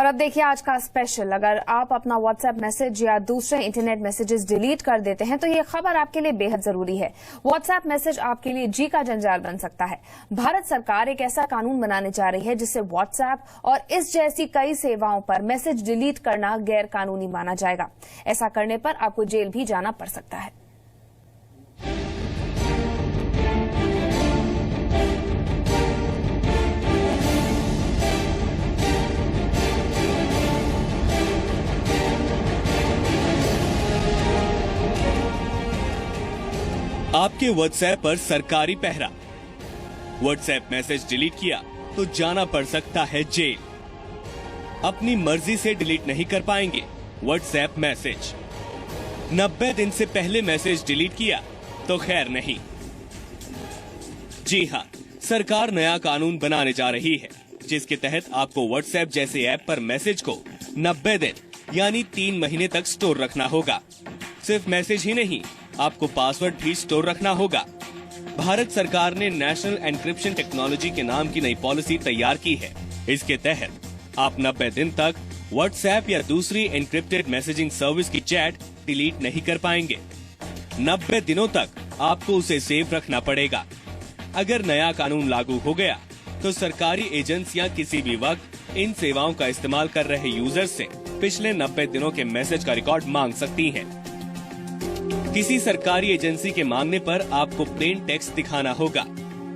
और अब देखिए आज का स्पेशल। अगर आप अपना व्हाट्सएप मैसेज या दूसरे इंटरनेट मैसेजेस डिलीट कर देते हैं तो ये खबर आपके लिए बेहद जरूरी है। व्हाट्सएप मैसेज आपके लिए जी का जंजाल बन सकता है। भारत सरकार एक ऐसा कानून बनाने जा रही है जिससे व्हाट्सएप और इस जैसी कई सेवाओं पर मैसेज डिलीट करना गैर कानूनी माना जाएगा। ऐसा करने पर आपको जेल भी जाना पड़ सकता है। आपके व्हाट्सएप पर सरकारी पहरा। व्हाट्सएप मैसेज डिलीट किया तो जाना पड़ सकता है जेल। अपनी मर्जी से डिलीट नहीं कर पाएंगे व्हाट्सएप मैसेज। 90 दिन से पहले मैसेज डिलीट किया तो खैर नहीं। जी हाँ, सरकार नया कानून बनाने जा रही है जिसके तहत आपको व्हाट्सएप जैसे ऐप पर मैसेज को 90 दिन यानी 3 महीने तक स्टोर रखना होगा। सिर्फ मैसेज ही नहीं, आपको पासवर्ड भी स्टोर रखना होगा। भारत सरकार ने नेशनल एन्क्रिप्शन टेक्नोलॉजी के नाम की नई पॉलिसी तैयार की है। इसके तहत आप 90 दिन तक व्हाट्सएप या दूसरी एन्क्रिप्टेड मैसेजिंग सर्विस की चैट डिलीट नहीं कर पाएंगे। 90 दिनों तक आपको उसे सेव रखना पड़ेगा। अगर नया कानून लागू हो गया तो सरकारी एजेंसियां किसी भी वक्त इन सेवाओं का इस्तेमाल कर रहे यूजर्स से पिछले 90 दिनों के मैसेज का रिकॉर्ड मांग सकती हैं। किसी सरकारी एजेंसी के मांगने पर आपको प्लेन टेक्स्ट दिखाना होगा।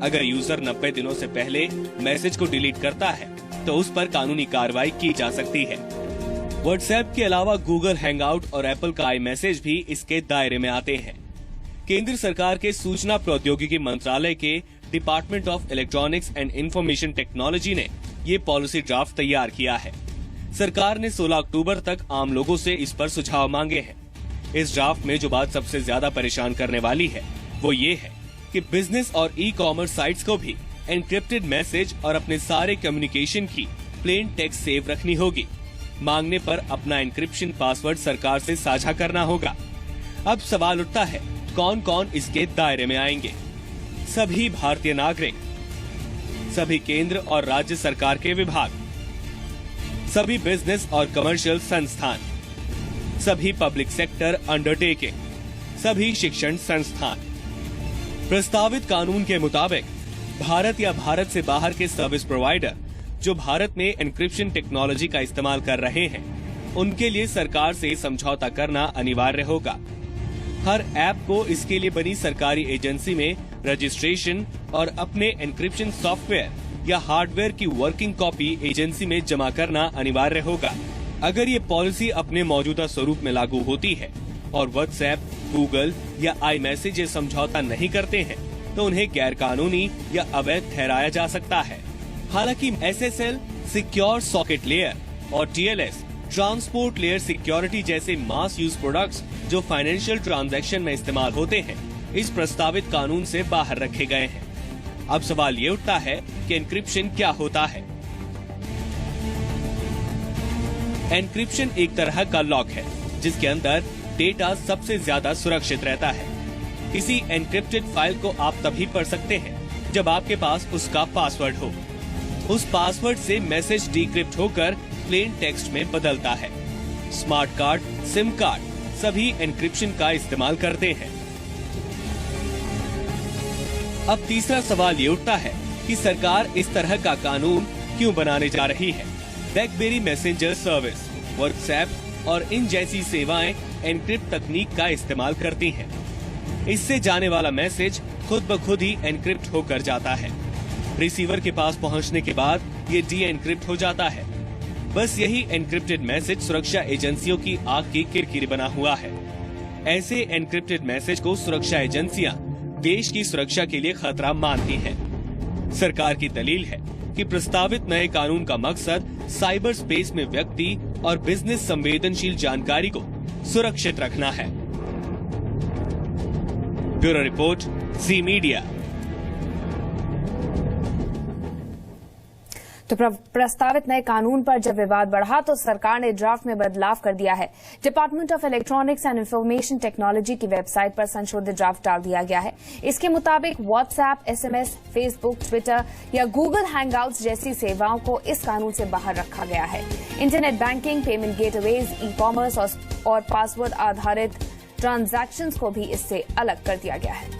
अगर यूजर 90 दिनों से पहले मैसेज को डिलीट करता है तो उस पर कानूनी कार्रवाई की जा सकती है। व्हाट्सएप के अलावा गूगल हैंगआउट और एप्पल का आई मैसेज भी इसके दायरे में आते हैं। केंद्र सरकार के सूचना प्रौद्योगिकी मंत्रालय के department of electronics and information technology ने ये पॉलिसी ड्राफ्ट तैयार किया है। सरकार ने 16 अक्टूबर तक आम लोगों से इस पर सुझाव मांगे हैं। इस ड्राफ्ट में जो बात सबसे ज्यादा परेशान करने वाली है वो ये है कि बिजनेस और ई कॉमर्स साइट्स को भी एन्क्रिप्टेड मैसेज और अपने सारे कम्युनिकेशन की प्लेन टेक्स्ट सेव रखनी होगी। मांगने पर अपना एन्क्रिप्शन पासवर्ड सरकार से साझा करना होगा। अब सवाल उठता है, कौन कौन इसके दायरे में आएंगे? सभी भारतीय नागरिक, सभी केंद्र और राज्य सरकार के विभाग, सभी बिजनेस और कमर्शियल संस्थान, सभी पब्लिक सेक्टर अंडरटेकिंग, सभी शिक्षण संस्थान। प्रस्तावित कानून के मुताबिक भारत या भारत से बाहर के सर्विस प्रोवाइडर जो भारत में एन्क्रिप्शन टेक्नोलॉजी का इस्तेमाल कर रहे हैं, उनके लिए सरकार से समझौता करना अनिवार्य होगा। हर ऐप को इसके लिए बनी सरकारी एजेंसी में रजिस्ट्रेशन और अपने एन्क्रिप्शन सॉफ्टवेयर या हार्डवेयर की वर्किंग कॉपी एजेंसी में जमा करना अनिवार्य होगा। अगर ये पॉलिसी अपने मौजूदा स्वरूप में लागू होती है और व्हाट्सएप, गूगल या आई मैसेज समझौता नहीं करते हैं तो उन्हें गैर कानूनी या अवैध ठहराया जा सकता है। हालांकि SSL, सिक्योर सॉकेट लेयर और TLS, ट्रांसपोर्ट लेयर सिक्योरिटी जैसे मास यूज प्रोडक्ट्स जो फाइनेंशियल ट्रांजैक्शन में इस्तेमाल होते हैं, इस प्रस्तावित कानून से बाहर रखे गए हैं। अब सवाल ये उठता है कि एन्क्रिप्शन क्या होता है? एन्क्रिप्शन एक तरह का लॉक है जिसके अंदर डेटा सबसे ज्यादा सुरक्षित रहता है। किसी एन्क्रिप्टेड फाइल को आप तभी पढ़ सकते हैं जब आपके पास उसका पासवर्ड हो। उस पासवर्ड से मैसेज डिक्रिप्ट होकर प्लेन टेक्स्ट में बदलता है। स्मार्ट कार्ड, सिम कार्ड सभी एन्क्रिप्शन का इस्तेमाल करते हैं। अब तीसरा सवाल ये उठता है कि सरकार इस तरह का कानून क्यों बनाने जा रही है? ब्लैकबेरी मैसेंजर सर्विस, व्हाट्सएप और इन जैसी सेवाएं एन्क्रिप्ट तकनीक का इस्तेमाल करती हैं। इससे जाने वाला मैसेज खुद ब खुद ही एन्क्रिप्ट होकर जाता है। रिसीवर के पास पहुंचने के बाद ये डी एन्क्रिप्ट हो जाता है। बस यही एन्क्रिप्टेड मैसेज सुरक्षा एजेंसियों की आग की किरकिरी बना हुआ है। ऐसे एन्क्रिप्टेड मैसेज को सुरक्षा एजेंसियां देश की सुरक्षा के लिए खतरा मानती हैं। सरकार की दलील है कि प्रस्तावित नए कानून का मकसद साइबर स्पेस में व्यक्ति और बिजनेस संवेदनशील जानकारी को सुरक्षित रखना है। ब्यूरो रिपोर्ट, जी मीडिया। तो प्रस्तावित नए कानून पर जब विवाद बढ़ा तो सरकार ने ड्राफ्ट में बदलाव कर दिया है। Department of electronics and information technology की वेबसाइट पर संशोधित ड्राफ्ट डाल दिया गया है। इसके मुताबिक व्हाट्सएप, एसएमएस, फेसबुक, ट्विटर या गूगल हैंगआउट्स जैसी सेवाओं को इस कानून से बाहर रखा गया है। Internet banking, payment gateways, e commerce और पासवर्ड आधारित ट्रांजैक्शंस को भी इससे अलग कर दिया गया है।